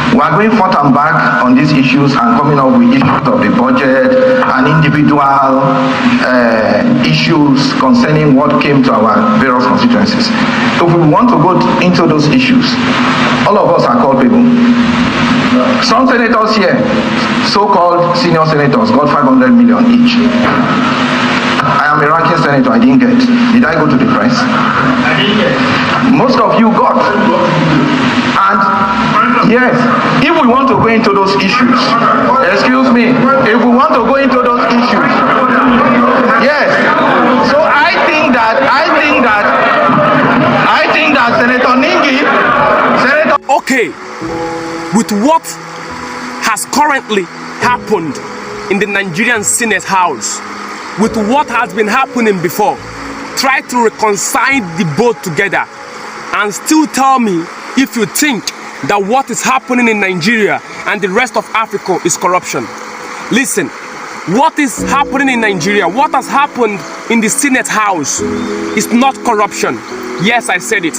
We are going forth and back on these issues and coming up with issues of the budget and individual issues concerning what came to our various constituencies. If we want to go into those issues, all of us are culpable. Some senators here, so-called senior senators, got 500 million each. I am a ranking senator, I didn't get. Did I go to the press? I didn't get. Most of you got. And yes, if we want to go into those issues, excuse me, if we want to go into those issues, yes. So I think that Senator Ningi, Okay, with what has currently happened in the Nigerian Senate House, with what has been happening before, try to reconcile the both together and still tell me if you think that what is happening in Nigeria and the rest of Africa is corruption. Listen, what is happening in Nigeria, what has happened in the Senate House is not corruption. Yes, I said it.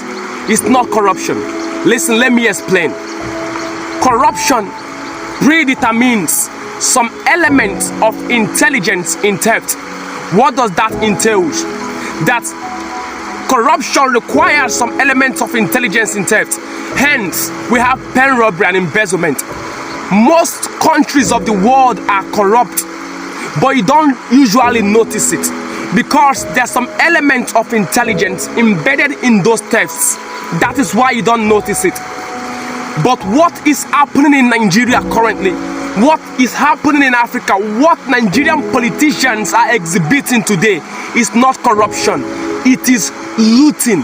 It's not corruption. Listen, let me explain. Corruption predetermines some elements of intelligence in theft. What does that entail? That corruption requires some elements of intelligence in theft. Hence, we have pen robbery and embezzlement. Most countries of the world are corrupt, but you don't usually notice it because there's some element of intelligence embedded in those thefts. That is why you don't notice it. But what is happening in Nigeria currently, what is happening in Africa, what Nigerian politicians are exhibiting today is not corruption, it is looting.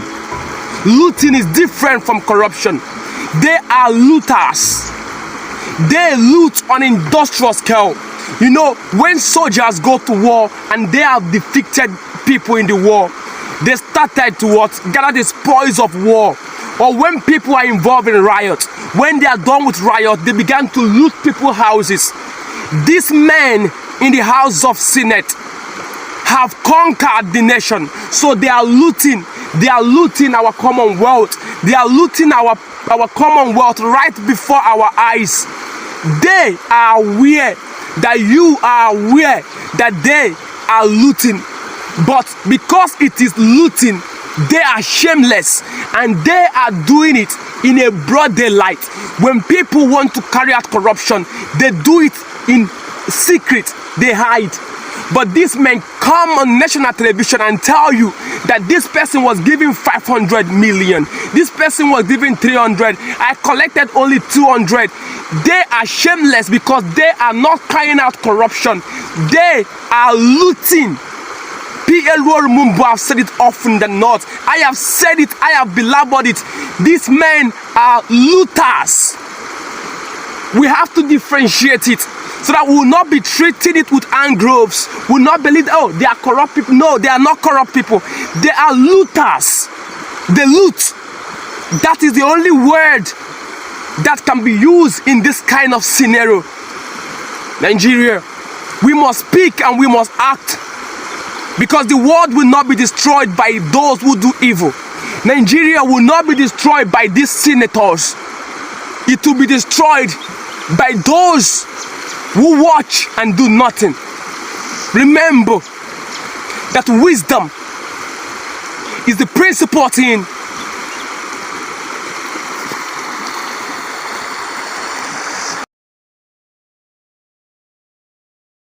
Looting is different from corruption. They are looters. They loot on industrial scale. You know, when soldiers go to war and they have defeated people in the war, they started to what? Gather the spoils of war. Or when people are involved in riots, when they are done with riot, they began to loot people's houses. These men in the House of Senate have conquered the nation, so they are looting. They are looting our commonwealth. They are looting our commonwealth right before our eyes. They are aware that you are aware that they are looting, but because it is looting, they are shameless and they are doing it in a broad daylight. When people want to carry out corruption, they do it in secret, they hide. But these men come on national television and tell you that this person was giving 500 million, this person was giving 300, I collected only 200. They are shameless because they are not carrying out corruption, they are looting. PLO Lumumba have said it often than not. I have said it, I have belabored it. These men are looters. We have to differentiate it so that we will not be treating it with hand gloves. We will not believe, oh, they are corrupt people. No, they are not corrupt people. They are looters. They loot. That is the only word that can be used in this kind of scenario. Nigeria, we must speak and we must act, because the world will not be destroyed by those who do evil. Nigeria will not be destroyed by these senators. It will be destroyed by those who watch and do nothing. Remember that wisdom is the principal thing